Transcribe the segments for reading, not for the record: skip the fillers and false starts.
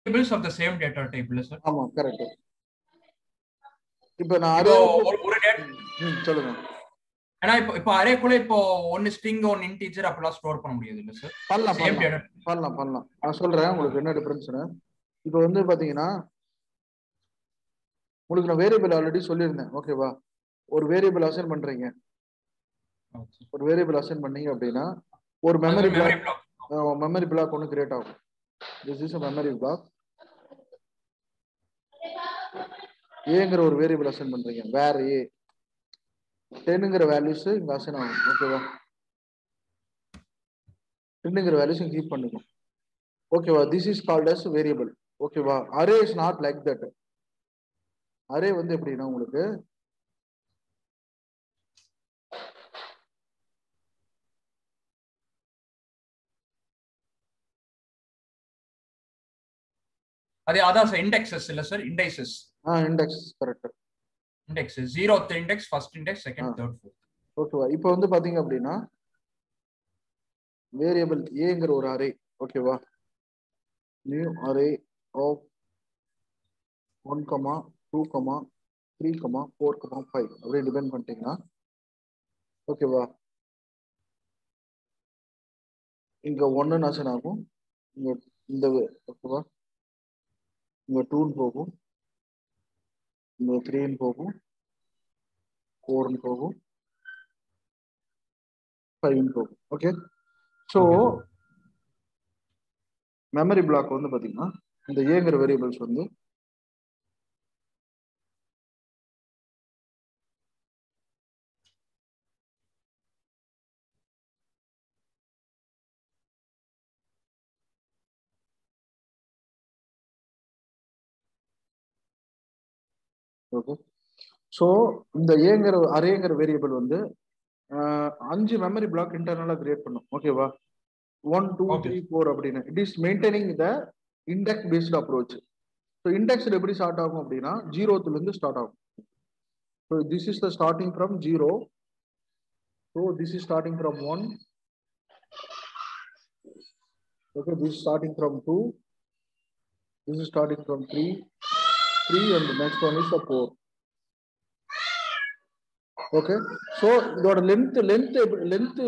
variables of the same data type இல்ல sir? ஆமா correct. இப்போ நான் இப்போ அரே ஒரு டேட்டா சொல்லுங்க. ஏன்னா இப்போ அரேக்குள்ள இப்போ ஒன்னு ஸ்ட்ரிங் ஒன்னு இன்டிஜர் அப்படிலாம் ஸ்டோர் பண்ண முடியாது இல்ல சார்? பண்ணலாம். நான் சொல்றேன் உங்களுக்கு என்ன டிஃபரன்ஸ்னு. இப்போ வந்து பாத்தீங்கன்னா உங்களுக்கு நான் வேரியபிள் ஆல்ரெடி சொல்லியிருந்தேன். ஓகேவா? ஒரு வேரியபிள் அசைன் பண்றீங்க. ஒரு வேரியபிள் அசைன் பண்ணீங்க அப்படின்னா ஒரு மெமரி பிளாக் ஒன்று கிரியேட் ஆகும். This is a memory block. ஏங்கிற ஒரு வேரியபிள் அசைன் பண்றீங்க. வேர் ஏ 10ங்கிற வேல்யூஸ் இங்க அசைன் ஆகும். ஓகேவா? 10ங்கிற வேல்யூஸ் இங்க கீப் பண்ணிக்கும். ஓகேவா? This is called as variable. ஓகேவா? Array is not like that. Array வந்து எப்படின்னா உங்களுக்கு அதான் சார் இண்டெக்ஸஸ் இல்ல sir? Indices. Index correct. Index 0th index, first index, second, third, fourth. ஓகேவா? இப்போ வந்து பாத்தீங்க அப்படின்னா வேரியபிள் ஏங்கிற ஒரு அரே. ஓகேவா? நியூ அரே ஆஃப் 1, 2, 3, 4, 5 அப்படியே டிபெண்ட் பண்ணிட்டீங்கன்னா ஓகேவா? இங்க 1 அசைன் ஆகும். இங்க இந்த ஓகேவா? இங்க 2 போகும், இங்க 3 போகும், 4 போகும், 5 போகும். ஓகே. ஸோ மெமரி பிளாக் வந்து பாத்தீங்கன்னா இந்த ஏங்கிற வேரியபிள்ஸ் வந்து ஓகே. ஸோ இந்த ஏங்கிற அரேங்கிற வேரியபிள் வந்து 5 மெமரி பிளாக் இன்டர்னலா கிரியேட் பண்ணும். ஓகேவா? 1, 2, 3, 4 அப்படின்னு. It is maintaining the index paste approach. So index எப்படி ஸ்டார்ட் ஆகும் அப்படின்னா 0th இருந்து ஸ்டார்ட் ஆகும். So this is the starting from 0. So this is starting from 1. Okay, this is starting from 2. This is starting from 3, and the next one is the 4. Okay, so இதோட length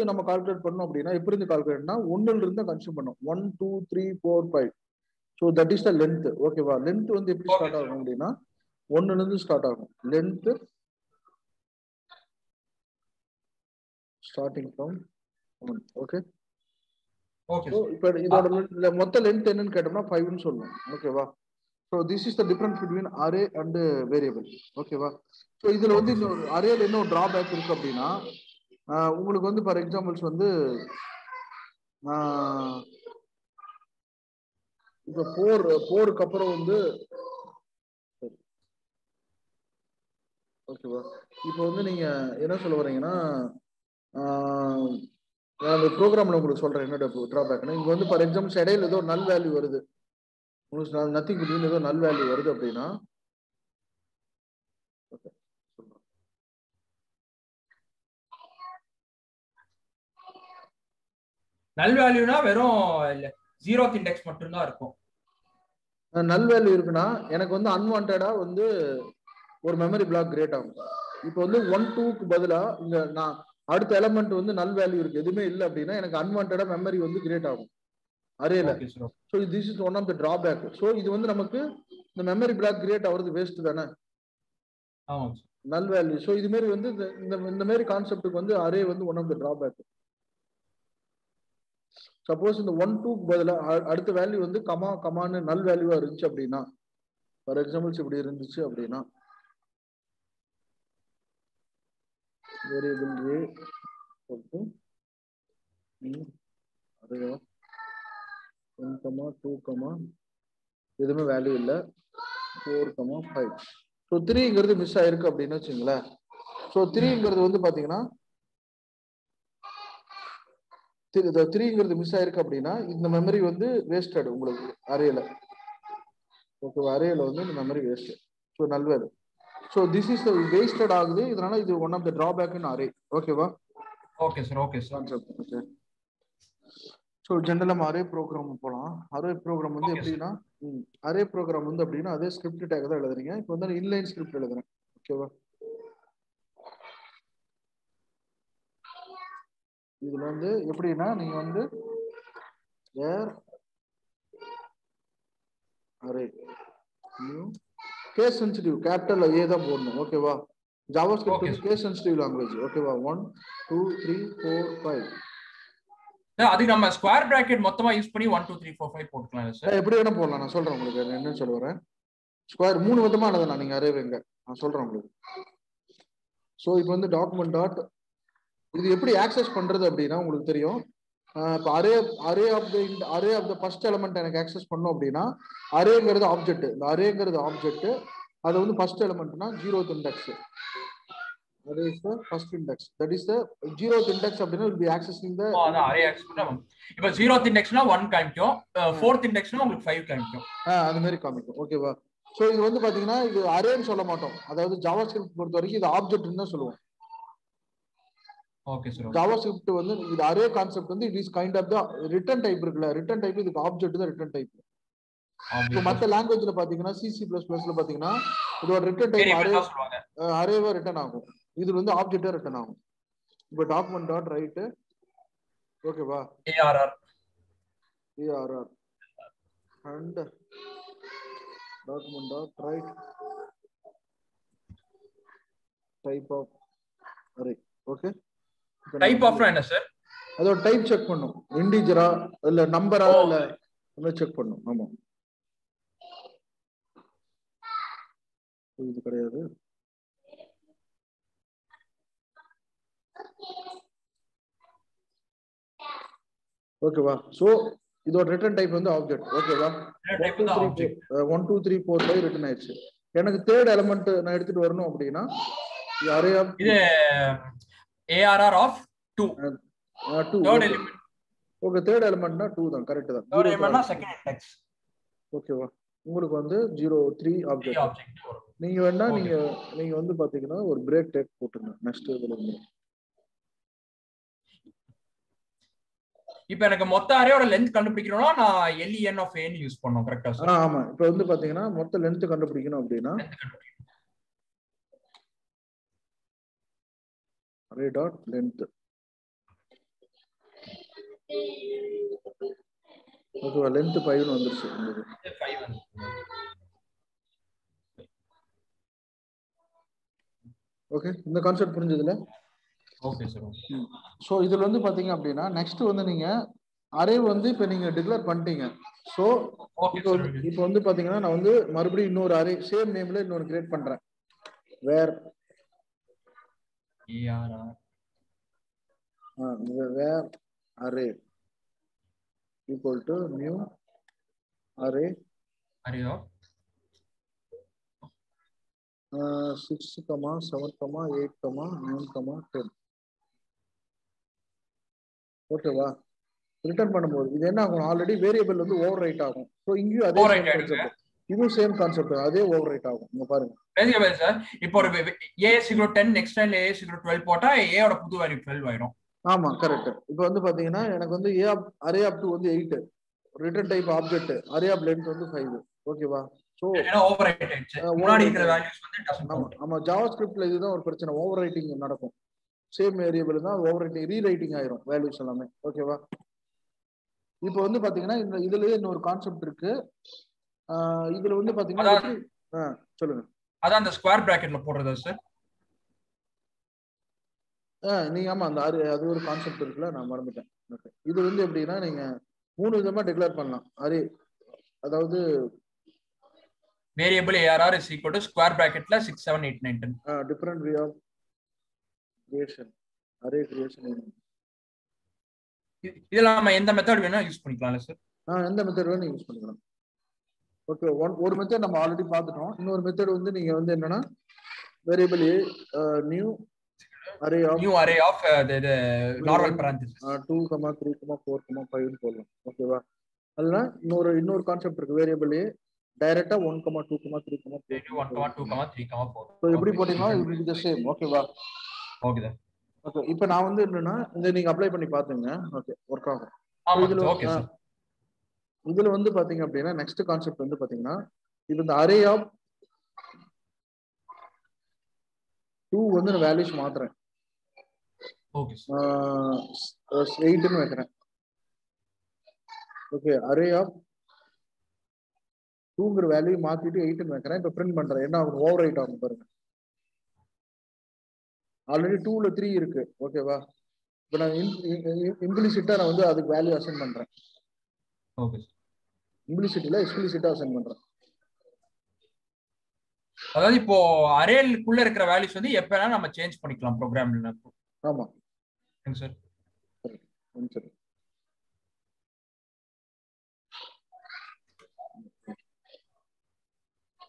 நம்ம calculate பண்ணோம் அப்படின்னா எப்படி இருந்து கால்குலேட்னா 1ல இருந்து consume பண்ணோம். 1, 2, 3, 4, 5. So that is the length. ஓகேவா? length வந்து எப்படி ஸ்டார்ட் ஆகும் அப்படின்னா 1ல இருந்து ஸ்டார்ட் ஆகும். length starting from 1. Okay. So இப்போ இதோட மொத்த லென்த் என்னன்னு கேட்டோம்னா 5 ன்னு சொல்லணும். ஓகேவா? So this is the difference between array and variable. ஓகேவா? ஸோ இதுல வந்து இன்னொரு அரேல என்ன ஒரு டிராபேக் இருக்கு அப்படின்னா உங்களுக்கு வந்து ஃபார் எக்ஸாம்பிள்ஸ் வந்து இப்போ போருக்கு அப்புறம் வந்து ஓகேவா? இப்போ வந்து நீங்க என்ன சொல்ல வரீங்கன்னா அந்த ப்ரோக்ராம்ல உங்களுக்கு சொல்றேன் என்ன டிராபேக்னா இங்க வந்து ஃபார் எக்ஸாம்பிள்ஸ் இடையில ஏதோ நல் வேல்யூ வருது. உங்களுக்கு நத்திங் பிட்வீன் ஏதோ நல் வேல்யூ வருது அப்படின்னா நல் வேல்யூனா வெறும் 0th இண்டெக்ஸ் மட்டும் தான் இருக்கும். நல் வேல்யூ இருக்குன்னா எனக்கு வந்து அன்வான்டா வந்து ஒரு மெமரி பிளாக் கிரியேட் ஆகும். இப்போ வந்து 1, 2க்கு பதிலா இங்க நான் அடுத்த எலமெண்ட் வந்து நல் வேல்யூ இருக்கு எதுவுமே இல்லை அப்படின்னா எனக்கு அன்வான்டா மெமரி வந்து கிரியேட் ஆகும் அரேல. So this is one of the drawback. So இது வந்து நமக்கு இந்த மெமரி பிளாக் கிரியேட் ஆகுறது வேஸ்ட் தானே நல் வேல்யூ. ஸோ இது மாதிரி வந்து இந்த மாதிரி கான்செப்டுக்கு வந்து அரே வந்து one of the drawback. Suppose இந்த 1, 2க்கு பதிலாக அடுத்த வேல்யூ வந்து கமான்னு நல் வேல்யூவா இருந்துச்சு அப்படின்னா ஃபார் எக்ஸாம்பிள்ஸ் இப்படி இருந்துச்சு அப்படின்னா வேரியபிள் ஏ அதே 1, 2, எதுவுமே வேல்யூ இல்லை 4, 5. ஸோ 3ங்கிறது மிஸ் ஆயிருக்கு அப்படின்னு வச்சுங்களேன். ஸோ 3ங்கிறது வந்து பாத்தீங்கன்னா 3ங்கிறது மிஸ் ஆயிருக்கு அப்படின்னா இந்த மெமரி வந்து வேஸ்டட் உங்களுக்கு அரேல. ஓகேவா? அரேல வந்து இந்த memory waste. So null value. So this is wasted ஆகுது. இதனால இது one of the drawback in array. ஓகேவா? Okay sir. Okay sir. Okay. So ஜென்ரலா நம்ம அரே ப்ரோக்ராம் போகலாம். அரே ப்ரோக்ராம் வந்து எப்படின்னா அரே ப்ரோக்ராம் வந்து அப்படின்னா அதே ஸ்கிரிப்ட் டேக் தான் எழுதுறீங்க. இப்போ வந்து இன்லைன் ஸ்கிரிப்ட் எழுதுறேன். ஓகேவா? இதுல வந்து எப்படின்னா நீங்க வந்து where array new case sensitive capital A தான் போடணும். ஓகேவா? ஜாவா ஸ்கிரிப்ட் வந்து கேஸ் சென்சிட்டிவ் லாங்குவேஜ். ஓகேவா? 1 2 3 4 5. அதுக்கு நம்ம ஸ்கொயர் பிராக்கெட் மொத்தமா யூஸ் பண்ணி 1 2 3 4 5 போட்டுக்கலாம் சார். எப்படி வேணா போடலாம். நான் சொல்றேன் உங்களுக்கு என்னன்னு சொல்ல வரேன். ஸ்கொயர் 3 விதமா எழுதலாம் நீங்க அரே எங்க நான் சொல்றேன் உங்களுக்கு. ஸோ இப்போ வந்து டாக்குமெண்ட் டாட் இது எப்படி ஆக்சஸ் பண்றது அப்படின்னா உங்களுக்கு தெரியும். இப்போ array of the first element எனக்கு ஆக்சஸ் பண்ணோம் அப்படின்னா அரேங்கிறது ஆப்ஜெக்ட். இந்த அரேங்கிறது ஆப்ஜெக்ட். அது வந்து ஃபர்ஸ்ட் எலிமெண்ட்னா 0th index. That is the first index. That is the 0th index அப்படினா will be accessing the array access பண்ணா இப்போ 0th indexனா 1 காமிக்கும், 4th indexனா உங்களுக்கு 5 காமிக்கும். அது மாதிரி காமிக்கும். ஓகேவா? சோ இது வந்து பாத்தீங்கன்னா இது அரேன்னு சொல்ல மாட்டோம். அதாவது ஜாவாஸ்கிரிப்ட் பொறுத்த வரைக்கும் இது ஆப்ஜெக்ட்னு தான் சொல்லுவோம். Okay sir. ஜாவாஸ்கிரிப்ட் வந்து இது அரே கான்செப்ட் வந்து it is kind of the return type இருக்குல. ரிட்டர்ன் டைப் இதுக்கு ஆப்ஜெக்ட் தான் ரிட்டர்ன் டைப். இப்போ மற்ற லாங்குவேஜ்ல பாத்தீங்கன்னா C++ல பாத்தீங்கன்னா இதோட ரிட்டர்ன் டைப் அரேவா ரிட்டர்ன் ஆகும். இது வந்து ஆப்ஜெக்ட்டா ரிட்டர்ன் ஆகும். இப்போ டாக்குமெண்ட் டாட் ரைட் ஓகேவா arr and document dot write type of array. Okay, type of என்ன சார்? அதோட டைப் செக் பண்ணும். இன்டிஜரா இல்ல நம்பரா இல்ல என்ன செக் பண்ணும். ஆமா இது கிடையாது. ஓகேவா? சோ இதோட ரிட்டர்ன் டைப் வந்து ஆப்ஜெக்ட். ஓகேவா? 1 2 3 4 5 ரிட்டர்ன் ஆயிடுச்சு. எனக்கு தேர்ட் எலிமெண்ட் நான் எடுத்துட்டு வரணும் அப்படின்னா அரே ஆஃப் இது arr of 2 third element. Okay, third எலிமெண்ட்னா 2 தான். கரெக்ட் தான். தேர்ட் எலிமெண்ட்னா செகண்ட் இண்டெக்ஸ். ஓகேவா? உங்களுக்கு வந்து 0 3 ஆப்ஜெக்ட். நீங்க வேணா நீங்க வந்து பாத்தீங்கன்னா ஒரு பிரேக் டேக் போட்டுருங்க நெக்ஸ்ட் இதுல இருந்து. இப்போ எனக்கு மொத்த அரேயோட லெந்த் கண்டுபிடிக்கணும்னா நான் len of a ன்னு யூஸ் பண்ணனும். கரெக்ட்டா சார்? ஆமா. இப்போ வந்து பாத்தீங்கன்னா மொத்த லெந்த் கண்டுபிடிக்கணும் அப்படினா array dot length. ஓகேவா? லெந்த் 5 ன்னு வந்துருச்சு. 5 வந்து ஓகே, இந்த கான்செப்ட் புரிஞ்சதுல? Okay sir. சோ இதுல வந்து பாத்தீங்க அப்படின்னா நெக்ஸ்ட் வந்து நீங்க அரே வந்து இப்ப நீங்க டிக்ளேர் பண்ணிட்டீங்க. சோ இப்போ வந்து பாத்தீங்கன்னா நான் வந்து மறுபடியும் இன்னொரு அரே சேம் நேம்ல இன்னொரு கிரியேட் பண்றேன். வேர் வேர் array equal to new array 6, 7, 8, 9, 10. ஓகேவா? ரிட்டர்ன் பண்ணும்போது இது என்ன ஆகும்? ஆல்ரெடி வேரியபிள் வந்து ஓவர் ரைட் ஆகும். சோ இங்கேயும் அதே கான்செப்ட். இதுவும் சேம் கான்செப்ட். அதே ஓவர் ரைட் ஆகும். இங்க பாருங்க. பேசிக்கலி சார் இப்போ ஒரு a = 10 நெக்ஸ்ட் லைன்ல a = 12 போட்டா a ஓட புது வேல்யூ 12 ஆயிடும். ஆமா கரெக்ட். இப்போ வந்து பாத்தீங்கன்னா எனக்கு வந்து அரே ஆப் 2 வந்து 8, return type object, array of length வந்து 5. ஓகேவா? சோ ஓவர் ரைட் ஆயிடுச்சு. முன்னாடி இருக்கிற வேல்யூஸ் வந்து டசன்ட் கவுண்ட். ஆமா ஜாவாஸ்கிரிப்ட்ல இதுதான் ஒரு பிரச்சனை. ஓவர் ரைட்டிங் நடக்கும். சேம் வேரியபிள் தான் ஓவர் ரைட்டிங் ரீரைட்டிங் ஆயிரும் வேல்யூஸ் எல்லாமே. ஓகேவா? இப்போ வந்து பாத்தீங்கன்னா இந்த இதுலயே இன்னொரு கான்செப்ட் இருக்கு. இதுல வந்து பாத்தீங்கன்னா சொல்லுங்க. அதான் அந்த ஸ்கொயர் பிராக்கெட்ல போடுறதா சார்? நீங்க ஆமா அந்த அது ஒரு கான்செப்ட் இருக்குல்ல, நான் மறந்துட்டேன். ஓகே, இது வந்து எப்படின்னா நீங்க 3 விதமா டிக்ளேர் பண்ணலாம் அரே. அதாவது variable arr is equal to square பிராக்கெட்ல 6 7 8 9 10. Different way of creation array creation. இதெல்லாம் நம்ம எந்த மெத்தட் வேணா யூஸ் பண்ணிக்கலாம்ல சார்? எந்த மெத்தட் வேணா யூஸ் பண்ணிக்கலாம். ஓகே, ஒரு மெத்தட் நம்ம ஆல்ரெடி பார்த்துட்டோம். இன்னொரு மெத்தட் வந்து நீங்க வந்து என்னன்னா variable new array of the normal parenthesis 2, 3, 4, 5 ன்னு போடலாம். ஓகேவா? அதுல இன்னொரு கான்செப்ட் இருக்கு. வேரியபிள் டைரக்டா 1, 2, 3, 4 சோ எப்படி போடினா it will be the same. ஓகேவா? Okay sir. ஓகே, இப்போ நான் வந்து என்னன்னா இந்த நீங்க அப்ளை பண்ணி பாத்துங்க. ஓகே, வொர்க் ஆகும். இதுல வந்து பாத்தீங்க அப்படின்னா நெக்ஸ்ட் கான்செப்ட் வந்து பாத்தீங்கன்னா இது இந்த அரே ஆஃப் 2 வந்து நான் வேல்யூஸ் மாத்துறேன். ஓகே 8ன்னு வைக்கிறேன். ஓகே அரே ஆஃப் 2ங்கிற வேல்யூ மாத்திட்டு 8ன்னு வைக்கிறேன். இப்போ பிரிண்ட் பண்றேன். என்ன ஆகும்? ஓவர் ரைட் ஆகும் பாருங்க. ஆல்ரெடி 2ல 3 இருக்கு. ஓகேவா? இப்போ நான் இம்ப்ளிசிட்டா நான் வந்து அதுக்கு வேல்யூ அசைன் பண்றேன். ஓகே இம்ப்ளிசிட்ல எக்ஸ்பிளிசிட்டா அசைன் பண்றேன். அதாவது இப்போ அரேக்குள்ள இருக்கிற வேல்யூஸ் வந்து எப்ப வேணா நம்ம சேஞ்ச் பண்ணிக்கலாம் ப்ரோக்ராம்ல. ஆமா சார். சரி.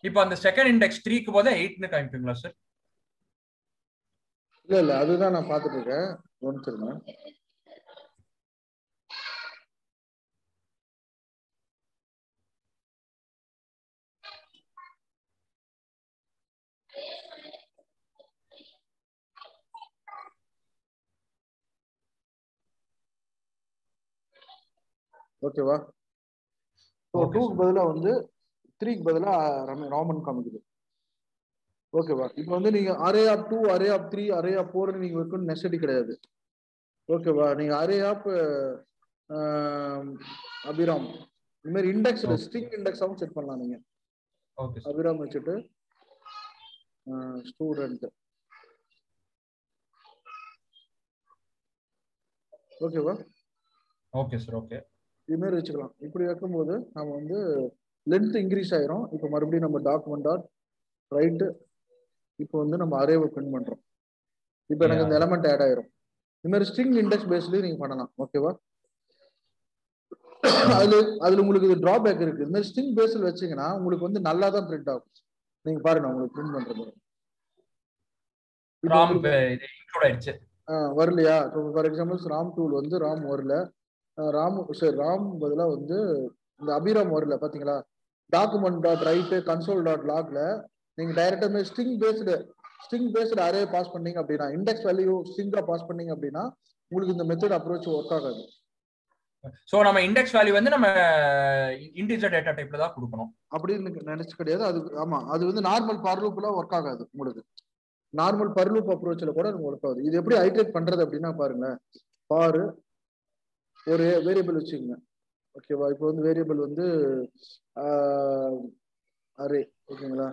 இப்போ அந்த செகண்ட் இண்டெக்ஸ் 3க்கு போதே 8ன்னு காமிப்பீங்களா சார்? இல்ல அதுதான் நான் பார்த்துட்டு இருக்கேன். கவனிச்சிருங்க. ஓகேவா? ஸோ 2க்கு பதிலா வந்து 3க்கு பதிலா ராமன் காமிக்குது. ஓகேவா? இப்போ வந்து நீங்க array of 2, array of 3, array of 4 நீங்க வைக்கணும்னு நெசசிட்டி கிடையாது. ஓகேவா? நீங்க அரே ஆஃப் அபிராம் இந்த மாதிரி இண்டெக்ஸ்ல ஸ்ட்ரிங் இண்டெக்ஸாவும் செட் பண்ணலாம் நீங்க. ஓகே அபிராம் வச்சுட்டு ஸ்டூடெண்ட். ஓகேவா? Okay sir. ஓகே இது மாதிரி வச்சுக்கலாம். இப்படி வைக்கும்போது நம்ம வந்து லென்த் இன்க்ரீஸ் ஆயிரும். இப்போ மறுபடியும் நம்ம டாக்குமெண்ட் டாட் ரைட் இப்போ வந்து நம்ம அரேவை பிரிண்ட் பண்றோம். இப்போ எனக்கு இந்த எலமெண்ட் ஆட் ஆயிரும். இது மாதிரி ஸ்ட்ரிங் இண்டெக்ஸ் பேஸ்லயும் நீங்க பண்ணலாம். ஓகேவா? அதுல உங்களுக்கு இது டிராபேக் இருக்கு. இந்த மாதிரி ஸ்ட்ரிங் பேஸ்ல வச்சீங்கன்னா உங்களுக்கு வந்து நல்லா தான் பிரிண்ட் ஆகும். நீங்க பாருங்க உங்களுக்கு பிரிண்ட் பண்றது வரலையா? ஃபார் எக்ஸாம்பிள் ராம் டூல் வந்து ராம் வரல, ராம் பதிலா வந்து இந்த அபிராம் வரல. பாத்தீங்களா? Document dot write console dot லாக்ல நீங்க டைரக்டா ஸ்ட்ரிங் பேஸ்டு அரே பாஸ் பண்ணீங்க அப்படின்னா, இண்டெக்ஸ் வேல்யூ ஸ்ட்ரிங்கா பாஸ் பண்ணீங்க அப்படின்னா உங்களுக்கு இந்த மெத்தட் அப்ரோச் ஒர்க் ஆகாது. சோ நம்ம இண்டெக்ஸ் வேல்யூ வந்து நம்ம இன்டிஜர் டேட்டா டைப்ல தான் கொடுக்கணும் அப்படின்னு நினைச்சு கிடையாது. அது ஆமா, அது வந்து நார்மல் ஃபார் லூப்ல ஒர்க் ஆகாது. உங்களுக்கு நார்மல் ஃபார் லூப் அப்ரோச்ல கூட ஒர்க் ஆகுது. இது எப்படி ஐட்ரேட் பண்றது அப்படின்னா பாருங்க. ஃபார் ஒரு வேரியபிள் வச்சுக்கோங்க. ஓகேவா? இப்போ வந்து வேரியபிள் வந்து அரே. ஓகேங்களா?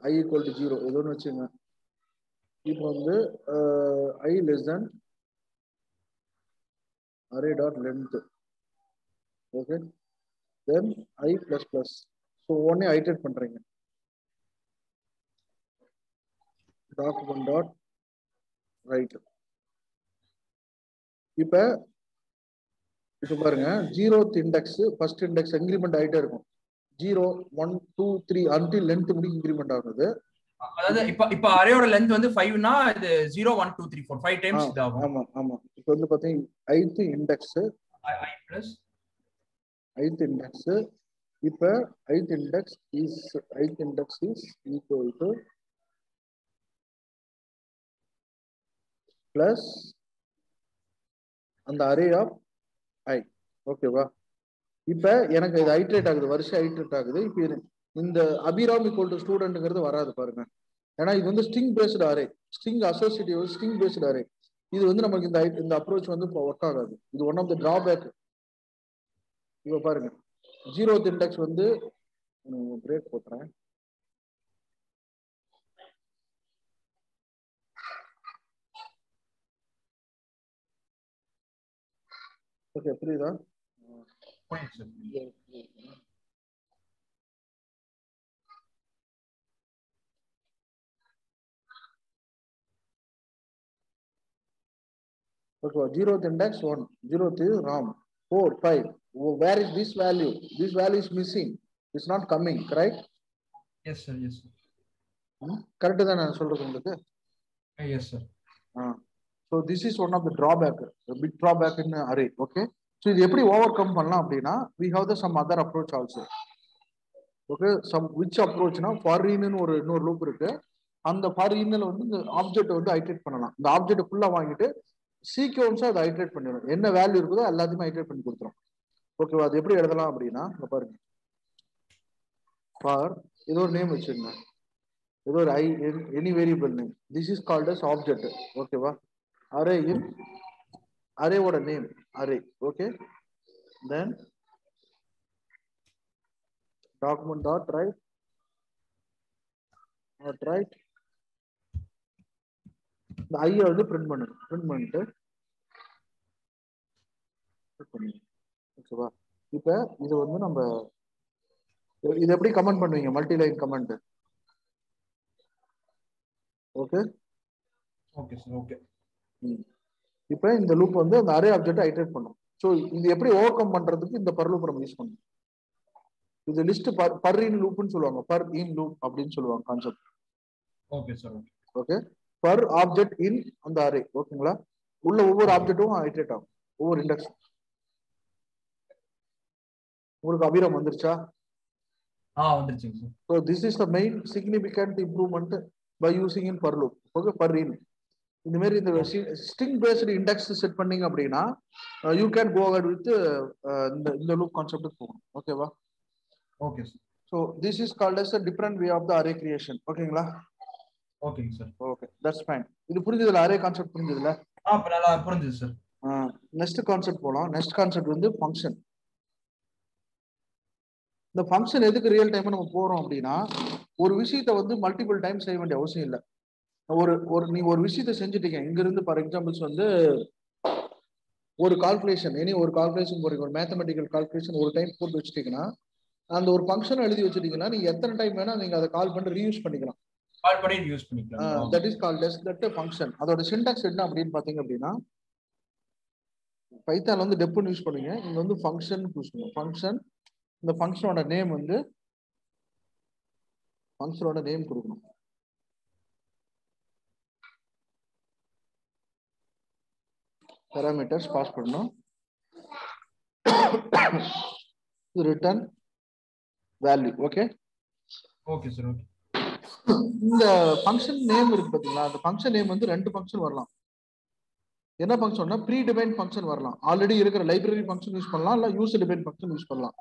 i = 0 ஏதோ ஒன்று வச்சுங்க. இப்போ வந்து i less than array dot length. Okay, then i plus plus. So ஒன்னே ஐட்ரேட் பண்றீங்க. document dot write. இப்போ பாருங்க 0th index first index increment ஆயிட்டே இருக்கும். 0 1 2 3 until length முடிய இன்கிரிமெண்ட் ஆகுது. அதாவது இப்ப அரேயோட லெந்த் வந்து 5 னா இது 0 1 2 3 4 5 டைம்ஸ் இதாகும். ஆமா ஆமா. இப்போ வந்து பாத்தீங்க ith index i plus ith index. இப்போ ith index is equal to plus அந்த அரே ஆஃப் i. ஓகேவா? இப்ப எனக்கு இது ஐட்ரேட் ஆகுது, வருஷம் ஐட்ரேட் ஆகுது. இப்போ இந்த அபிராம் ஈக்குவல் டு ஸ்டூடெண்ட்ங்கிறது வராது பாருங்க. ஏன்னா இது வந்து string based array, string associative string based array. இது வந்து நமக்கு இந்த அப்ரோச் வந்து ஒர்க் ஆகாது. இது ஒன் ஆஃப் த டிராபேக். இப்போ பாருங்க 0th இண்டெக்ஸ் வந்து பிரேக் போட்டுறேன். ஓகே, புரியுதா? Okay, 0th index 1, 0th is RAM, 4, 5. Where is this value? This value is missing. It's not coming, correct? Yes sir, yes sir. Correct தான் நான் சொல்றது உங்களுக்கு? Yes sir. So this is one of the drawback, a big drawback in array. Okay, so இது எப்படி overcome பண்ணலாம் அப்படின்னா we have the some other approach also. Okay, some which approach னா for in ன்னு இன்னொரு லூப் இருக்கு. அந்த for in ல வந்து இந்த ஆப்ஜெக்ட் வந்து ஐட்ரேட் பண்ணலாம். இந்த ஆப்ஜெக்ட் ஃபுல்லா வாங்கிட்டு சீக்வன்ஸா அதை ஐட்ரேட் பண்ணிடும். என்ன வேல்யூ இருக்குதோ எல்லாத்தையுமே ஐட்ரேட் பண்ணி கொடுத்துரும். ஓகேவா? அது எப்படி எழுதலாம் அப்படின்னா பாருங்க, ஃபார் ஏதோ ஒரு நேம் வச்சுருங்க, ஏதோ ஒரு any variable name. This is called as object. ஓகேவா? அரே இன் அரேவோட name array. Okay, then document dot write இந்த ஐயை வந்து பிரிண்ட் பண்ணணும். பிரிண்ட் பண்ணிட்டு ஓகேவா? இப்ப இது வந்து நம்ம இது எப்படி கமெண்ட் பண்ணுவீங்க? Multi line comment. Okay okay sir. Okay. இப்போ இந்த லூப் வந்து அந்த அரே ஆப்ஜெக்ட் ஐட்ரேட் பண்ணும். ஸோ இது எப்படி ஓவர் கம் பண்றதுக்கு இந்த பர் லூப் நம்ம யூஸ் பண்ணுவோம். இது லிஸ்ட் பர் இன் லூப்னு சொல்லுவாங்க, பர் இன் லூப் அப்படின்னு சொல்லுவாங்க concept. Okay sir. Okay, for object in அந்த அரே. ஓகேங்களா? உள்ள ஒவ்வொரு ஆப்ஜெக்டும் ஐட்ரேட் ஆகும், ஒவ்வொரு இண்டெக்ஸ். உங்களுக்கு அபிராம் வந்துருச்சா? வந்துருச்சுங்க sir. So this is the main significant improvement by using in per loop. Okay, per in. இந்த மாதிரி இந்த string based index செட் பண்ணீங்க அப்படின்னா you can go ahead with இந்த loop concept போகணும். ஓகேவா? Okay sir. So this is called as a different way of the array creation. ஓகேங்களா? ஓகேங்க சார். Okay, that's fine. இது புரிஞ்சதுல? Array concept புரிஞ்சதுல? நல்லா புரிஞ்சுது சார். நெக்ஸ்ட் கான்செப்ட் போலாம். நெக்ஸ்ட் கான்செப்ட் வந்து ஃபங்க்ஷன். இந்த ஃபங்க்ஷன் எதுக்கு ரியல் டைம் நம்ம போறோம் அப்படின்னா, ஒரு விஷயத்தை வந்து மல்டிபிள் டைம் செய்ய வேண்டிய அவசியம் இல்லை. நீங்க ஒரு விஷயத்தை செஞ்சுட்டீங்க, இங்க இருந்து ஃபார் எக்ஸாம்பிள்ஸ் வந்து ஒரு கால்குலேஷன், ஒரு கால்குலேஷன் போறீங்க, ஒரு மேத்தமெட்டிக்கல் கால்குலேஷன் ஒரு டைம் போட்டு வச்சுட்டீங்கன்னா, அந்த ஒரு ஃபங்க்ஷன் எழுதி வச்சுட்டீங்கன்னா நீங்க எத்தனை டைம் வேணா நீங்க அதை கால் பண்ணி ரீயூஸ் பண்ணிக்கலாம். That is called as that function. அதோட சின்டாக்ஸ் என்ன அப்படின்னு பாத்தீங்க அப்படின்னா, பைத்தான்ல வந்து டெப்னு யூஸ் பண்ணுவீங்க, இங்க வந்து ஃபங்க்ஷன் யூஸ் பண்ணுங்க. ஃபங்க்ஷன், இந்த ஃபங்க்ஷனோட நேம் வந்து ஃபங்க்ஷனோட நேம் கொடுக்கணும். parameters பாஸ் பண்ணணும். Return value. Okay okay sir. Okay, இந்த ஃபங்க்ஷன் நேம் இருக்கு பாத்தீங்களா? அந்த ஃபங்க்ஷன் நேம் வந்து ரெண்டு ஃபங்க்ஷன் வரலாம். என்ன ஃபங்க்ஷன்னா ப்ரீ டிஃபைன் ஃபங்க்ஷன் வரலாம், ஆல்ரெடி இருக்கிற லைப்ரரி ஃபங்க்ஷன் யூஸ் பண்ணலாம், இல்ல யூசர் டிஃபைன் ஃபங்க்ஷன் யூஸ் பண்ணலாம்.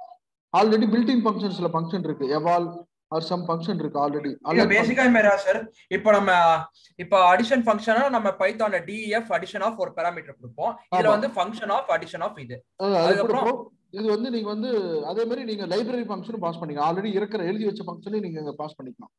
ஆல்ரெடி பில்ட்-இன் ஃபங்க்ஷன்ஸ்ல ஃபங்க்ஷன் இருக்கு, எவால் ஆர் சம் ஃபங்க்ஷன் இருக்கு ஆல்ரெடி. பேசிக்கா மேரா சார், இப்போ அடிஷன் ஃபங்க்ஷனா நம்ம பைத்தான்ல def addition of ஒரு பாராமீட்டர் கொடுப்போம். இதுல வந்து ஃபங்க்ஷன் ஆஃப் அடிஷன் ஆஃப் இது. அதுக்கப்புறம் இது வந்து நீங்க வந்து அதே மாதிரி நீங்க லைப்ரரி ஃபங்க்ஷன் பாஸ் பண்ணீங்க, ஆல்ரெடி இருக்கிற எழுதி வச்ச ஃபங்க்ஷனை நீங்க இங்க பாஸ் பண்ணிக்கலாம்.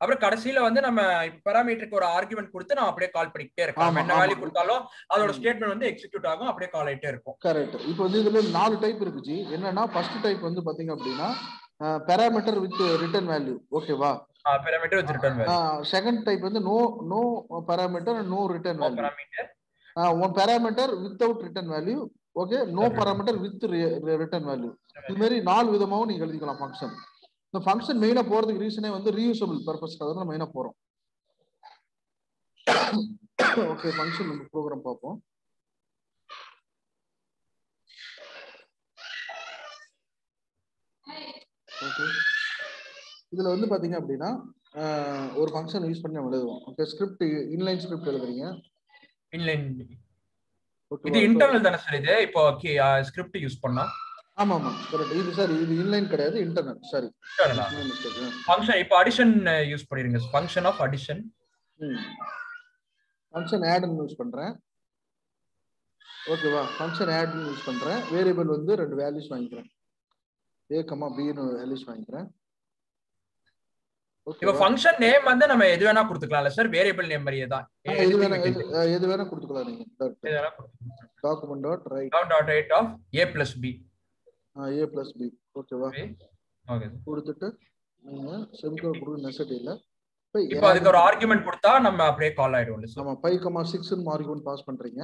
அப்புறம் கடைசியில வந்து நம்ம பாராமீட்டருக்கு ஒரு ஆர்குமென்ட் கொடுத்து நான் அப்படியே கால் பண்ணிக்கிட்டே இருக்கேன். என்ன வேல்யூ கொடுத்தாலும் அதோட ஸ்டேட்மென்ட் வந்து எக்ஸிக்யூட் ஆகும், அப்படியே கால் ஆயிட்டே இருக்கும். கரெக்ட். இப்போ வந்து இதுல 4 டைப் இருக்குச்சு. என்னன்னா ஃபர்ஸ்ட் டைப் வந்து பாத்தீங்க அப்படின்னா பாராமீட்டர் வித் ரிட்டர்ன் வேல்யூ. ஓகேவா? Parameter with return value. Second type வந்து no parameter no return value. One parameter without return value. Okay, no parameter with return value. இது மாதிரி 4 விதமாவும் நீங்க எழுதிக்கலாம் ஃபங்க்ஷன். இந்த ஃபங்க்ஷன் மெயினா போறதுக்கு ரீசனே வந்து ரீயூசபிள் பர்பஸ்க்காக தான் மெயினா போறோம். ஓகே, ஃபங்க்ஷன் நம்ம ப்ரோக்ராம் பார்ப்போம். ஓகே, இதுல வந்து பாத்தீங்க அப்படின்னா ஒரு ஃபங்க்ஷன் யூஸ் பண்ணி நம்ம எழுதுவோம். ஓகே, ஸ்கிரிப்ட் இன்லைன் ஸ்கிரிப்ட் எழுதுறீங்க. இன்லைன் இது இன்டர்னல் தானே சார்? இது இப்போ ஸ்கிரிப்ட் யூஸ் பண்ணா? ஆமா ஆமா கரெக்ட். இது சார் இது இன்லைன் கிடையாது, இன்டர்னல். Sorry, function. இப்போ அடிஷன் யூஸ் பண்ணிருங்க, function of addition. Function add use பண்றேன். ஓகேவா? ஃபங்க்ஷன் ஆட் யூஸ் பண்றேன். வேரியபிள் வந்து 2 வேல்யூஸ் வாங்கிக்கிறேன், a, b னு வேல்யூஸ் வாங்கிக்கிறேன். இப்போ ஃபங்க்ஷன் நேம் வந்து நம்ம எது வேணா கொடுத்துக்கலாம்ல சார்? வேரியபிள் நேம் மாதிரியே தான், எது வேணா கொடுத்துக்கலாம் நீங்க. Document dot write of a plus b. a plus b. ஓகேவா? ஓகே, கொடுத்துட்டு நீங்க செமிகோலன் கொடுக்க நெசசிட்டி இல்ல. இப்போ அதுக்கு ஒரு ஆர்குமென்ட் கொடுத்தா நம்ம அப்படியே கால் ஆயிடும்ல சார்? ஆமா, 5,6 னு ஆர்குமென்ட் பாஸ் பண்றீங்க.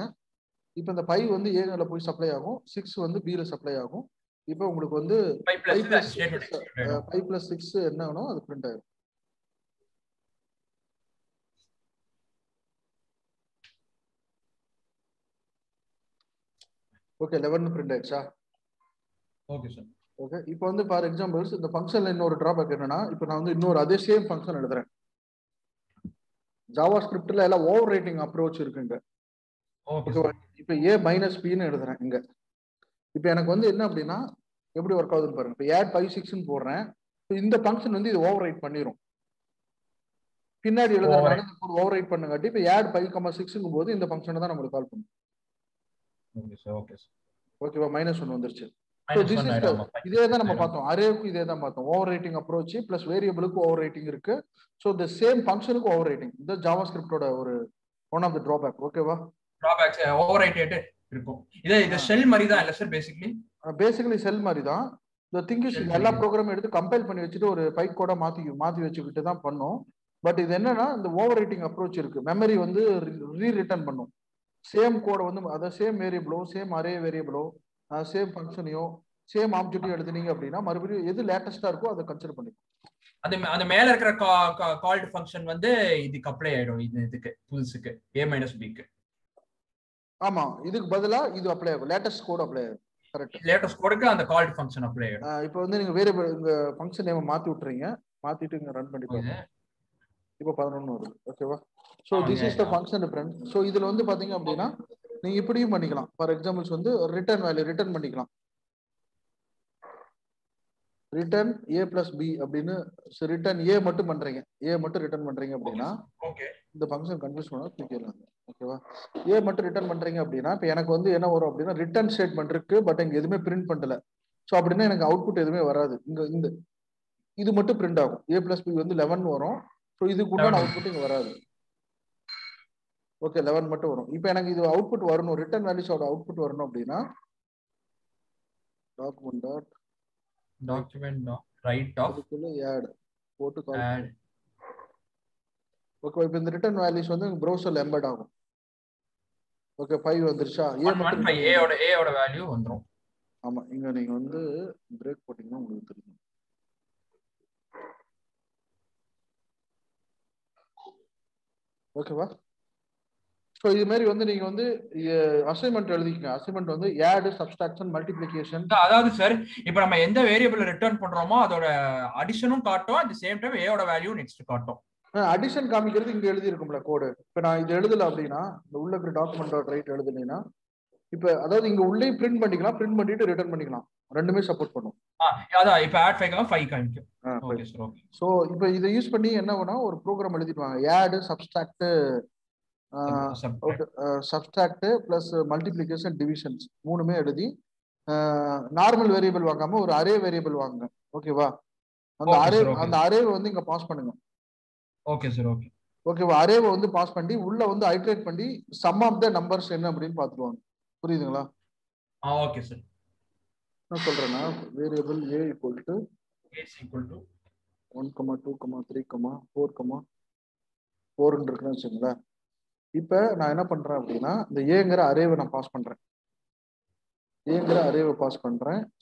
இப்போ இந்த 5 வந்து a ல போய் சப்ளை ஆகும், 6 வந்து b ல சப்ளை ஆகும். இப்போ உங்களுக்கு வந்து 5 plus 6 என்ன ஆகும்? அது பிரிண்ட் ஆகும். ஓகே, 11 பிரிண்ட் ஆயிடுச்சா? Okay sir. ஓகே, இப்போ வந்து ஃபார் எக்ஸாம்பிள்ஸ் இந்த ஃபங்க்ஷன்ல இன்னொரு டிராபேக் என்னன்னா, இப்போ நான் வந்து இன்னொரு அதே சேம் ஃபங்க்ஷன் எழுதுறேன். ஜாவா ஸ்கிரிப்ட்ல எல்லாம் ஓவர் ரைட்டிங் அப்ரோச் இருக்குங்க. ஓகேவா? இப்போ a மைனஸ் பின்னு எழுதுறேன் இங்க. இப்போ எனக்கு வந்து என்ன அப்படின்னா எப்படி ஒர்க் ஆகுதுன்னு பாருங்க. இப்போ add 5 6ன்னு போடுறேன். இந்த ஃபங்க்ஷன் வந்து இது ஓவர் ரைட் பண்ணிரும். பின்னாடி எழுதுறதுனால இந்த கோட் ஓவர் ரைட் பண்ணுங்காட்டி இப்போ add 5 6ங்கும் போது இந்த ஃபங்க்ஷனை தான் நம்மளுக்கு கால் பண்ணும். ஓகேவா? -1 வந்துருச்சு. ஸோ திஸ் இஸ் இதே தான் நம்ம பார்த்தோம். அரேவுக்கு இதே தான் பார்த்தோம். ஓவர் ரைட்டிங் அப்ரோச் பிளஸ் வேரியபிளுக்கு ஓவர் ரைட்டிங் இருக்கு. ஸோ த சேம் ஃபங்க்ஷனுக்கு ஓவர் ரைட்டிங். இந்த ஜாவா ஸ்கிரிப்டோட ஒரு ஒன் ஆஃப் த டிராபேக். ஓகேவா? டிராபேக்ஸ் ஓவர் ரைட்டட் இருக்கும். இது ஷெல் மாதிரி தான் இல்ல சார்? பேசிக்கலி ஷெல் மாதிரி தான். தி திங் இஸ் எல்லா ப்ரோக்ராமும் எடுத்து கம்பைல் பண்ணி வச்சுட்டு ஒரு பைப் கோட மாத்தி வச்சுக்கிட்டு தான் பண்ணும். பட் இது என்னன்னா இந்த ஓவர் ரைட்டிங் அப்ரோச் இருக்கு. மெமரி வந்து ரீரிட்டர்ன் பண்ணும். சேம் கோட வந்து அதாவது சேம் வேரியபிளோ சேம் அரே வேரியபிளோ சேம் ஃபங்க்ஷனையோ சேம் ஆப்ஜெக்டையும் எழுதுனீங்க அப்படின்னா மறுபடியும் எது லேட்டஸ்டா இருக்கோ அதை கன்சிடர் பண்ணிக்கும். அந்த மேல இருக்கிற கால்ட் ஃபங்க்ஷன் வந்து இதுக்கு அப்ளை ஆயிடும். இதுக்கு புதுசுக்கு a-bக்கு. ஆமா, இதுக்கு பதிலா இது அப்ளை ஆகும். லேட்டஸ்ட் கோட் அப்ளை ஆகும். கரெக்ட். லேட்டஸ்ட் கோடுக்கு அந்த கால்ட் ஃபங்க்ஷன் அப்ளை ஆயிடும். இப்போ வந்து நீங்க வேரியபிள் இந்த ஃபங்க்ஷன் நேம் மாத்தி விட்டுறீங்க. மாத்திட்டு இங்க ரன் பண்ணி பாருங்க. இப்போ 11 வருது. ஓகேவா? So this is the function difference. So இதுல வந்து பாத்தீங்க அப்படின்னா நீங்க இப்படியும் பண்ணிக்கலாம். ஃபார் எக்ஸாம்பிள்ஸ் வந்து ரிட்டர்ன் வேல்யூ ரிட்டர்ன் பண்ணிக்கலாம். ரிட்டர்ன் a பிளஸ் பி அப்படின்னு ரிட்டர்ன் a மட்டும் பண்றீங்க. a மட்டும் ரிட்டர்ன் பண்றீங்க அப்படின்னா இந்த ஃபங்க்ஷன் கன்ஃபியூஸ் பண்ணா தூக்கிடலாம். ஓகேவா? a மட்டும் ரிட்டர்ன் பண்றீங்க அப்படின்னா இப்போ எனக்கு வந்து என்ன வரும் அப்படின்னா ரிட்டர்ன் ஸ்டேட்மெண்ட் இருக்கு. பட் இங்க எதுவுமே பிரிண்ட் பண்ணல. ஸோ அப்படின்னா எனக்கு அவுட்புட் எதுவுமே வராது. இந்த இது மட்டும் பிரிண்ட் ஆகும். a பிளஸ் பி வந்து 11 வரும். ஸோ இதுக்கு உண்டான அவுட்புட் இங்க வராது. ஓகே, 11 மட்டும் வரும். இப்போ எனக்கு இது அவுட்புட் வரணும், ரிட்டர்ன் வேல்யூஸோட அவுட்புட் வரணும் அப்படின்னா டாக்குமெண்ட் ரைட் ஆஃப் ஆட் போட்டு கால். ஓகே, இப்போ இந்த ரிட்டர்ன் வேல்யூஸ் வந்து ப்ரௌசர்ல எம்பெட் ஆகும். ஓகே, 5 வந்துருச்சா? a மட்டும் a ஓட வேல்யூ வந்துரும். ஆமா, இங்க நீங்க வந்து பிரேக் போட்டீங்கன்னா உங்களுக்கு தெரியும். ஓகேவா? ஸோ இது மாதிரி வந்து நீங்க வந்து அசைன்மெண்ட் எழுதிக்கங்க. அசைன்மெண்ட் வந்து ஆட், சப்ஸ்ட்ராக்ஷன், மல்டிப்ளிகேஷன். அதாவது சார் இப்போ நம்ம எந்த வேரியபிள் ரிட்டர்ன் பண்றோமோ அதோட அடிஷனும் காட்டும், at the same time a ஓட வேல்யூ நெக்ஸ்ட் காட்டும். அடிஷன் காமிக்கிறது இங்க எழுதி இருக்கும்ல கோடு. இப்போ நான் இது எழுதல அப்படின்னா இந்த உள்ள இருக்கிற டாக்குமெண்ட் ரைட் எழுதுனீங்கன்னா இப்போ அதாவது இங்க உள்ளே பிரிண்ட் பண்ணிக்கலாம், பிரிண்ட் பண்ணிட்டு ரிட்டர்ன் பண்ணிக்கலாம். ரெண்டுமே சப்போர்ட் பண்ணும். அதான் இப்போ ஆட் 5 காமிக்கும். Okay sir. ஓகே. சோ இப்போ இதை யூஸ் பண்ணி என்ன வேணா ஒரு ப்ரோக்ராம் எழுதிடுவாங்க. Add, subtract, subtract plus multiplication, divisions மூணுமே எழுதி நார்மல் வேரியபிள் வாங்காம ஒரு அரே வேரியபிள் வாங்குங்க. ஓகேவா? அந்த அரேவை வந்து இங்க பாஸ் பண்ணுங்க. Okay sir. ஓகே. ஓகேவா? அரேவை வந்து பாஸ் பண்ணி உள்ள வந்து ஐட்ரேட் பண்ணி சம் ஆஃப் த நம்பர்ஸ் என்ன அப்படின்னு பாத்துருவாங்க. புரியுதுங்களா? Okay sir. நான் சொல்றேன்னா வேரியபிள் a equal to 1, 2, 3, 4 இருக்குன்னு வச்சுங்களேன். இப்ப நான் என்ன பண்றேன் அப்படின்னா இந்த ஏங்கிற அரேவை நான் பாஸ் பண்றேன்.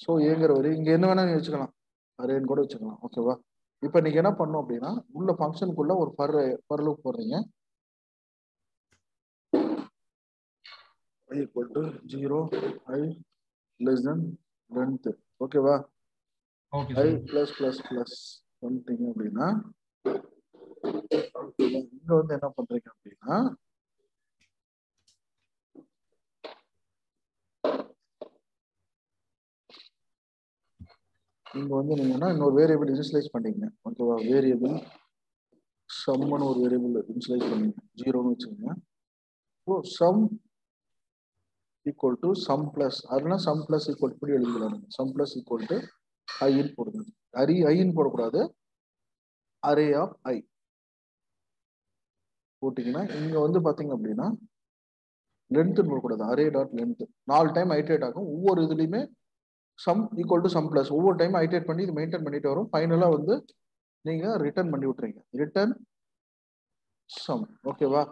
ஸோ ஏங்கிற வரை இங்க என்ன வேணா வச்சுக்கலாம், அரேன்னு கூட வச்சுக்கலாம். ஓகேவா? இப்ப நீங்க என்ன பண்ணும் அப்படின்னா உள்ள ஃபங்க்ஷனுக்குள்ள ஒரு ஃபர் லூப் போடுறீங்க. i equal to 0, i less than length. ஓகேவா? i plus plus plus something அப்படின்னா இங்க வந்து என்ன பண்றீங்க அப்படின்னா இங்க வந்து நீங்கன்னா இன்னொரு வேரியபிள் இனிஷியலைஸ் பண்ணீங்க. ஓகேவா? வேரியபிள் சம்னு ஒரு வேரியபிள் இனிஷியலைஸ் பண்ணீங்க, 0ன்னு வச்சுக்கோங்க. So sum equal to sum plus, அதுனா சம் பிளஸ் ஈக்குவல் இப்படி எழுதிக்கலாம். சம் பிளஸ் ஈக்குவல் டு ஐன்னு போடுங்க. ஐன்னு போடக்கூடாது, அரே ஆஃப் ஐ போட்டீங்கன்னா இங்க வந்து பாத்தீங்க அப்படின்னா லென்த் போடக்கூடாது, array dot length 4 time iterate ஆகும். ஒவ்வொரு இதுலையுமே sum equal to sum plus ஒவ்வொரு டைம் ஐட்ரேட் பண்ணி இது மெயின்டைன் பண்ணிட்டு வரும். ஃபைனலா வந்து நீங்க ரிட்டர்ன் பண்ணி விட்டுறீங்க, ரிட்டர்ன் சம். ஓகேவா?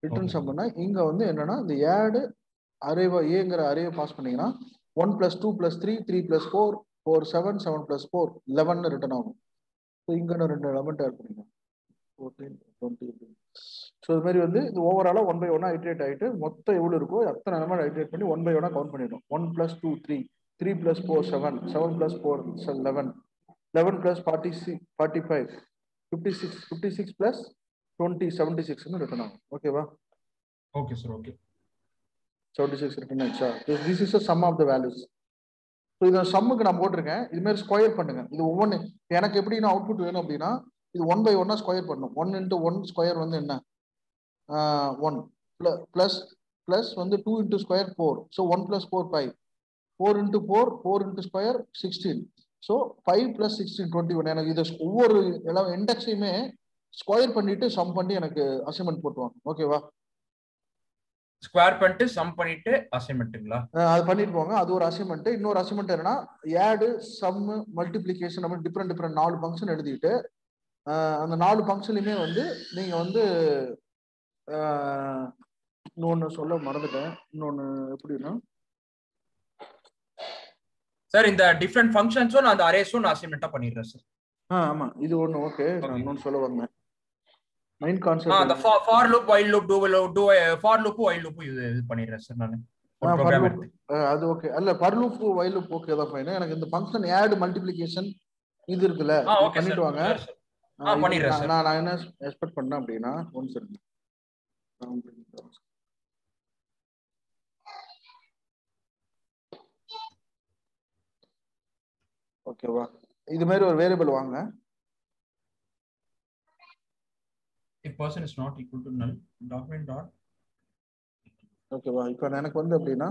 ரிட்டர்ன் சம்னா இங்க வந்து என்னன்னா இந்த ஆட் அரேவா ஏங்கிற அரேவை பாஸ் பண்ணீங்கன்னா 1 + 2 + 3, 3 + 4, 4 7, 7 + 4 11 ரிட்டர்ன் ஆகும். ஸோ இங்க 2 எலமெண்ட் ஆட் பண்ணிங்க 14, 20. ஸோ இது மாதிரி வந்து இது ஓவராலா 1 by 1 ஐட்ரேட் ஆகிட்டு மொத்தம் எவ்வளவு இருக்கோ அத்தனை எலமெண்ட் ஐட்ரேட் பண்ணி 1 by 1 கவுண்ட் பண்ணிடும். 1 + 2 3, 3 + 4 7, 7 + 4 11, 11 + 46 45, 56, 56 + 20 76 ரிட்டர்ன் ஆகும். ஓகேவா? Okay sir. ஓகே. 76 ரிட்டர்ன் ஆயிடுச்சா? This is sum of the values. So இதை சம்முக்கு நான் போட்டிருக்கேன். இது மாதிரி ஸ்கொயர் பண்ணுங்க. இது ஒவ்வொன்று எனக்கு எப்படின்னா அவுட்புட் வேணும் அப்படின்னா இது 1 by 1 ஸ்கொயர் பண்ணணும். 1 into 1 ஸ்கொயர் வந்து என்ன 1 பிளஸ் வந்து 2 into square 4. So 1 plus 4 5. 4 into 4 4 into square 16. So 5 plus 16 21. எனக்கு இதை ஒவ்வொரு இண்டெக்ஸையுமே ஸ்கொயர் பண்ணிட்டு சம் பண்ணி எனக்கு அசைன்மெண்ட் போட்டுவாங்க. ஓகேவா? ஸ்கொயர் பண்ணிட்டு சம் பண்ணிட்டு அசைன்மெண்ட்டுங்களா? அது பண்ணிட்டு போங்க. அது ஒரு அசைன்மெண்ட். இன்னொரு அசைன்மெண்ட் என்னன்னா ஆட், சம், மல்டிப்ளிகேஷன் நம்ம டிஃப்ரெண்ட் 4 ஃபங்க்ஷன் எழுதிட்டு அந்த 4 ஃபங்க்ஷன்லையுமே வந்து நீங்க வந்து இன்னொன்னு சொல்ல மறந்துட்டேன். இன்னொன்னு எப்படின்னா சார் இந்த டிஃப்ரெண்ட் ஃபங்க்ஷன்ஸும் நான் அந்த அரேஸும் நான் அசைன்மெண்டா பண்ணிடுறேன் சார். ஆமா இது ஒண்ணு. ஓகே, நான் இன்னொன்னு சொல்ல வந்தேன். மெயின் கான்செப்ட் அந்த for loop, while loop, to for loop, while loop இது பண்ணிடுறேன் சார் நான். அது ஓகே. அல்ல for loop, while loop okay தான் ஃபைன். எனக்கு இந்த ஃபங்க்ஷன் ஆட், மல்டிப்ளிகேஷன் இது இருக்குல்ல, பண்ணிட்டு வாங்க. பண்ணிடுறேன் சார். நான் என்ன எக்ஸ்பெக்ட் பண்ணேன் அப்படின்னா ஒன் செகண்ட். ஓகேவா? இது மாதிரி ஒரு வேரியபிள் வாங்க. if person is not equal to null document dot. ஓகேவா? இப்போ எனக்கு வந்து அப்படின்னா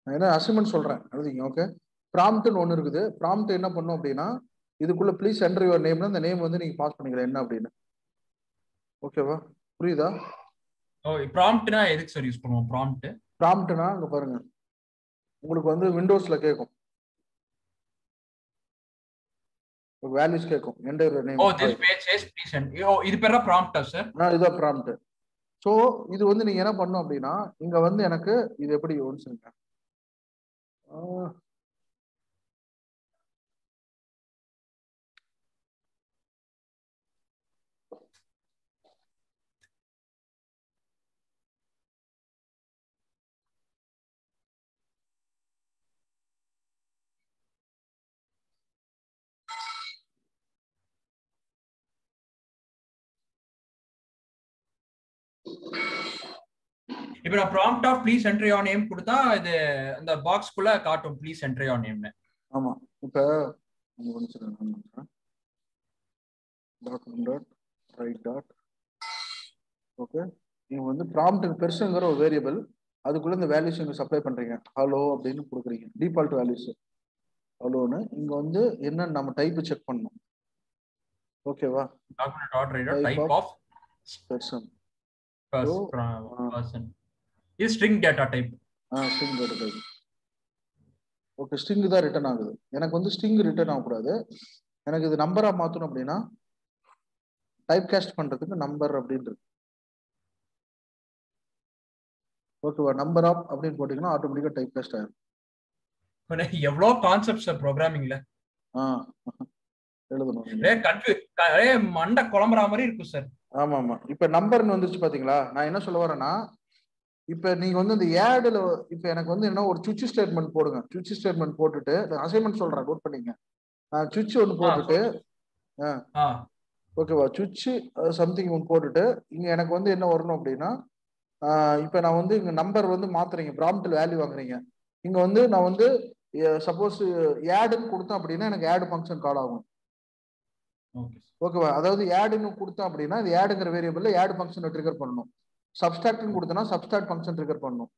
நான் என்ன அசைன்மெண்ட் சொல்றேன் எழுதிங்க. ஓகே, ப்ராம்ப்ட்னு ஒன்று இருக்குது. ப்ராம்ப்ட் என்ன பண்ணும் அப்படின்னா இதுக்குள்ள ப்ளீஸ் என்டர் யுவர் நேம்னா அந்த நேம் வந்து நீங்க பாஸ் பண்ணிக்கலாம் என்ன அப்படின்னு. ஓகேவா? புரியுதா? ப்ராம்ப்ட்னா எதுக்கு சார் யூஸ் பண்ணுவோம்? ப்ராம்ப்ட்னா அங்க பாருங்க, உங்களுக்கு வந்து விண்டோஸ்ல கேட்கும், ஒரு வேல்யூஸ் கேட்கும், enter your name. this page says please enter. இது பேரா ப்ராம்ப்ட்டா சார்? இதுதான் ப்ராம்ப்ட். ஸோ இது வந்து நீங்க என்ன பண்ணும் அப்படின்னா இங்க வந்து எனக்கு இது எப்படி யோசிச்சுங்க. இப்போ நான் prompt of please enter your name கொடுத்தா இது அந்த பாக்ஸ்க்குள்ள காட்டும் please enter your name னு. ஆமா. இப்போ ஓகே, நீங்க வந்து prompt பெருசுங்கிற ஒரு வேரியபிள் அதுக்குள்ள இந்த வேல்யூஸ் நீங்க சப்ளை பண்றீங்க. ஹலோ அப்படின்னு கொடுக்குறீங்க, டிஃபால்ட் வேல்யூஸ் ஹலோன்னு. இங்க வந்து என்ன நம்ம டைப் செக் பண்ணணும். ஓகேவா? Type of person. person is string data type. string data type. Okay, string தான் ரிட்டர்ன் ஆகுது. எனக்கு வந்து ஸ்ட்ரிங் ரிட்டர்ன் ஆகக்கூடாது. எனக்கு இது நம்பரா மாத்தணும் அப்படின்னா டைப் காஸ்ட் பண்றதுக்கு நம்பர் அப்படின்றது. ஓகேவா? நம்பர் ஆப் அப்படின்னு போட்டீங்கன்னா ஆட்டோமேட்டிக்கா டைப் காஸ்ட் ஆயிடும். எவ்வளவு கான்செப்ட்ஸ் ப்ரோகிராமிங்ல எழுதணும். மண்டை குழம்புற மாதிரி இருக்கும் சார். ஆமா ஆமா. இப்ப நம்பர்னு வந்துருச்சு பாத்தீங்களா? நான் என்ன சொல்ல வரேன்னா இப்ப நீங்க வந்து இந்த ஆட்ல இப்ப எனக்கு வந்து என்ன ஒரு சுவிட்ச் ஸ்டேட்மெண்ட் போடுங்க. சுவிட்ச் ஸ்டேட்மெண்ட் போட்டுட்டு அசைன்மெண்ட் சொல்றேன், நோட் பண்ணீங்க. சுவிட்ச் ஒன்னு போட்டுட்டு ஓகேவா, சுவிட்ச் சம்திங் ஒன்னு போட்டுட்டு இங்க எனக்கு வந்து என்ன வரணும் அப்படின்னா இப்ப நான் வந்து இங்க நம்பர் வந்து மாத்துறீங்க, ப்ராம்ப்ட்ல வேல்யூ வாங்குறீங்க. இங்க வந்து நான் வந்து சப்போஸ் ஆட்னு கொடுத்தேன் அப்படின்னா எனக்கு ஆட் ஃபங்க்ஷன் கால் ஆகும். ஓகேவா? அதாவது ஆட்னு கொடுத்தேன் அப்படின்னா இது ஆடுங்கிற வேரியபிள்ல ஆட் ஃபங்க்ஷனை ட்ரிகர் பண்ணணும். சப்ஸ்ட்ராக்ட்னு கொடுத்தனா சப்ஸ்ட்ராக்ட் ஃபங்க்ஷன் ட்ரிகர் பண்ணணும்.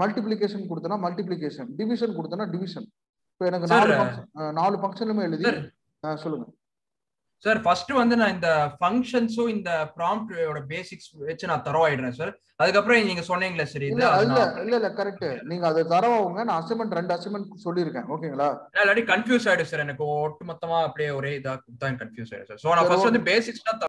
மல்டிப்ளிகேஷன் கொடுத்தனா மல்டிப்ளிகேஷன், டிவிஷன் கொடுத்தனா டிவிஷன். இப்போ எனக்கு 4 ஃபங்க்ஷனுமே எழுதி சொல்லுங்க சார். ஃபர்ஸ்ட் வந்து நான் இந்த ஃபங்க்ஷன்ஸோ இந்த ப்ராம்ப்டோட பேசிக்ஸ் வச்சு நான் தரவாயிடுறேன் சார். அதுக்கப்புறம் நீங்க சொன்னீங்களா சரி? இல்ல கரெக்ட். நீங்க அதை தரவாங்க. நான் அசைன்மெண்ட் 2 அசைன்மெண்ட் சொல்லியிருக்கேன். ஓகேங்களா? இல்லாட்டி கன்ஃபியூஸ் ஆயிடும் சார். எனக்கு ஒட்டு மொத்தமா அப்படியே ஒரே இதா கொடுத்தா கன்ஃபியூஸ் ஆயிடும் சார். ஸோ நான் ஃபர்ஸ்ட் வந்து பேசிக்ஸ் தான்